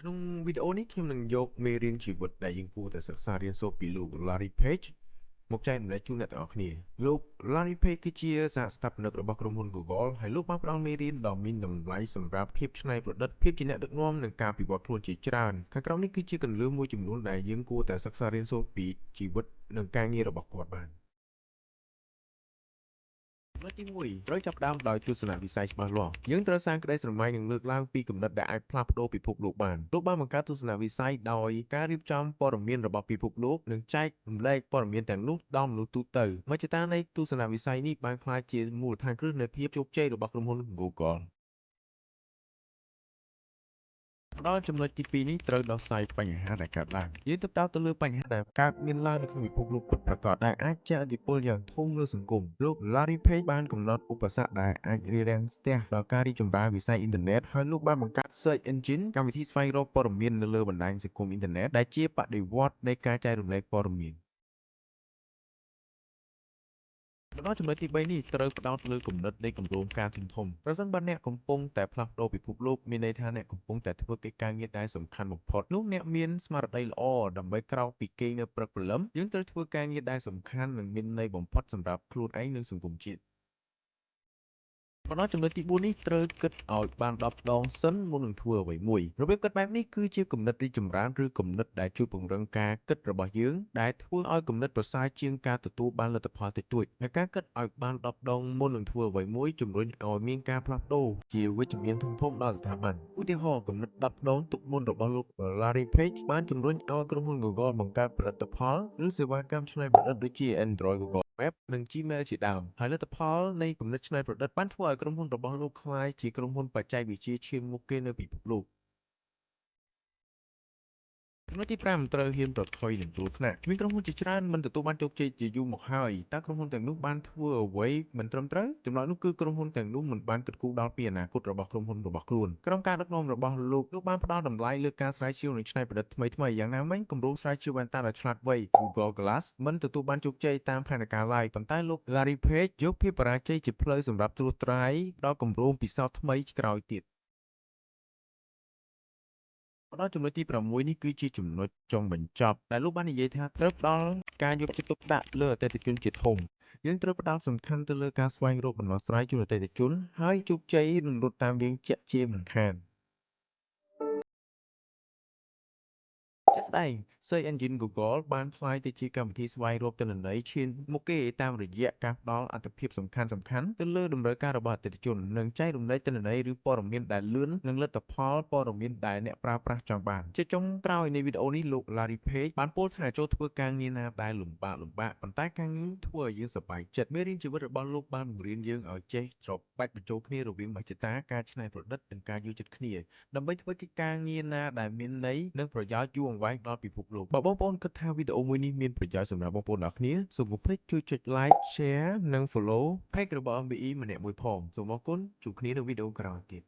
ក្នុងវីដេអូនេះខ្ញុំនឹងយកមេរៀនជីវិតដែលយើងគួរតែសិក្សារៀនសូត្រពីលោក Larry Page មកចែករំលែកជូនអ្នកទាំងអស់គ្នាលោក Larry Page គឺជាសហស្ថាបនិករបស់ក្រុមហ៊ុន Google ហើយលោកបានផ្ដល់មេរៀនដ៏មានតម្លៃសម្រាប់ភាពច្នៃប្រឌិតភាពជាអ្នកដឹកនាំនិងការពិវត្តខ្លួនជាច្រើនខាងក្រោមនេះគឺជាគន្លឹះមួយចំនួនដែលយើងគួរតែសិក្សារៀនសូត្រពីជីវិតនិងការងាររបស់គាត់បានចំណុចទី1ត្រូវចាប់ផ្ដើមដោយទស្សនវិស័យច្បាស់លាស់យើងត្រូវសាងក្តីស្រមៃនិងលើកឡើងពីគំនិតដែលអាចផ្លាស់ប្ដូរពិភពលោកបានលោកបានបង្កើតទស្សនវិស័យដោយការរៀបចំព័ត៌មានរបស់ពិភពលោកនិងចែករំលែកព័ត៌មានទាំងនោះដល់មនុស្សទូទៅមជ្ឈដ្ឋាននៃទស្សនវិស័យនេះបានក្លាយជាមូលដ្ឋានគ្រឹះនៃភាពជោគជ័យរបស់ក្រុមហ៊ុន Google ដល់ចំណុចទី2នេះត្រូវដោះស្រាយបញ្ហាដែលកើតឡើងយើងទិបដៅទៅលើបញ្ហាដែលកើតមានឡើងនៅក្នុងពិភពលោកពិតប្រាកដដែលអាចជះឥទ្ធិពលយ៉ាងធំលើសង្គមលោក Larry Page បានកំណត់ឧបសគ្គដែលអាចរារាំងស្ទះដល់ការរីកចម្រើនវិស័យអ៊ីនធឺណិតហើយលោកបានបង្កើត Search Engine កម្មវិធីស្វែងរកព័ត៌មាននៅលើបណ្ដាញសង្គមអ៊ីនធឺណិតដែលជាបដិវត្តន៍នៃការចែករំលែកព័ត៌មានមកដល់ចំណុចទី3នេះត្រូវផ្ដោតលើគំនិតនៃគម្រោងការធំៗប្រសិនបើអ្នកកំពុងតែផ្លាស់ប្ដូរពិភពលោកមានន័យថាអ្នកកំពុងតែធ្វើកិច្ចការងារដែលសំខាន់បំផុតនោះអ្នកមានស្មារតីល្អដើម្បីក្រោកពីគេងនៅព្រឹកព្រលឹមយើងត្រូវធ្វើការងារដែលសំខាន់និងមានន័យបំផុតសម្រាប់ខ្លួនឯងនិងសង្គមជាតិមកដល់ចំណុចទី4នេះត្រូវគិតឲ្យបាន10ដងសិនមុននឹងធ្វើអ្វីមួយរបៀបគិតបែបនេះគឺជាគំនិតរីកចម្រើនឬគំនិតដែលជួយពង្រឹងការគិតរបស់យើងដែលធ្វើឲ្យគំនិតប្រសើរជាងការទទួលបានលទ្ធផលតិចតួចហើយការគិតឲ្យបាន10ដងមុននឹងធ្វើអ្វីមួយជំរុញឲ្យមានការផ្លាស់ប្ដូរជាវិជ្ជមានធំៗដល់ស្ថាប័នឧទាហរណ៍គំនិត10ដងទុកមុនរបស់លោក Larry Page បានជំរុញឲ្យក្រុមហ៊ុន Google បង្កើតផលិតផលឬសេវាកម្មច្នៃប្រឌិតដូចជា Android Google Web និង Gmail ជាដើមហើយលទ្ធផលនៃគំនិតច្នៃប្រឌិតបានធ្វើឲ្យក្រុមហ៊ុនរបស់លោកក្លាយជាក្រុមហ៊ុនបច្ចេកវិទ្យាឈានមុខគេនៅពិភពលោកចំណុចទី5ត្រូវហ៊ានប្រថុយនឹងគ្រោះថ្នាក់មានក្រុមហ៊ុនជាច្រើនមិនទទួលបានជោគជ័យជាយូរមកហើយតើក្រុមហ៊ុនទាំងនោះបានធ្វើអ្វីមិនត្រឹមត្រូវចំណុចនោះគឺក្រុមហ៊ុនទាំងនោះមិនបានគិតគូរដល់ពីអនាគតរបស់ក្រុមហ៊ុនរបស់ខ្លួនក្រុមការដឹកនាំរបស់លោកបានផ្ដល់តម្លៃលើការស្រាវជ្រាវនិងច្នៃប្រឌិតថ្មីៗយ៉ាងណាមិញគម្រោងស្រាវជ្រាវវ៉ែនតាដ៏ឆ្លាតវៃ Google Glass មិនទទួលបានជោគជ័យតាមផែនការឡើយប៉ុន្តែលោក Larry Page យកភាពបរាជ័យជាផ្លូវសម្រាប់ត្រួសត្រាយដល់គម្រោងពិសោធន៍ថ្មីក្រោយទៀតមកដល់ចំណុចទី6នេះគឺជាចំណុចចុងបញ្ចប់ដែលលោកបាននិយាយថាត្រូវផ្ដល់ការយកចិត្តទុកដាក់លើអតិថិជនជាធំយើងត្រូវផ្ដោតសំខាន់ទៅលើការស្វែងរកដំណោះស្រាយជូនអតិថិជនហើយជោគជ័យនឹងរត់តាមយើងជាក់ជាមិនខានជាក់ស្ដែង Search Engine Google បានក្លាយទៅជាកម្មវិធីស្វែងរកទិន្នន័យឈានមុខគេតាមរយៈការផ្ដល់អាទិភាពសំខាន់ៗទៅលើតម្រូវការរបស់អតិថិជននិងចែករំលែកទិន្នន័យឬព័ត៌មានដែលលឿននិងលទ្ធផលព័ត៌មានដែលអ្នកប្រើប្រាស់ចង់បានជាចុងក្រោយនៃវីដេអូនេះលោក Larry Page បានពោលថាចូលធ្វើការងារណាដែលលំបាកប៉ុន្តែការងារធ្វើឲ្យយើងសប្បាយចិត្តមេរៀនជីវិតរបស់លោកបានបង្រៀនយើងឲ្យចេះច្របាច់បញ្ចូលគ្នារវាងមហិច្ឆតាការច្នៃប្រឌិតនិងការយល់ចិត្តគ្នាដើម្បីធ្វើកិច្ចការងារណាដែលមានន័យនិងប្រយោជន៍យូរអង្វែងដល់ពិភពលោកបើបងប្អូនគិតថាវីដេអូមួយនេះមានប្រយោជន៍សម្រាប់បងប្អូនទាំងអស់គ្នាសូមកុំភ្លេចជួយចុច like share និង follow page របស់ MBE ម្នាក់មួយផងសូមអរគុណជួបគ្នានៅវីដេអូក្រោយទៀត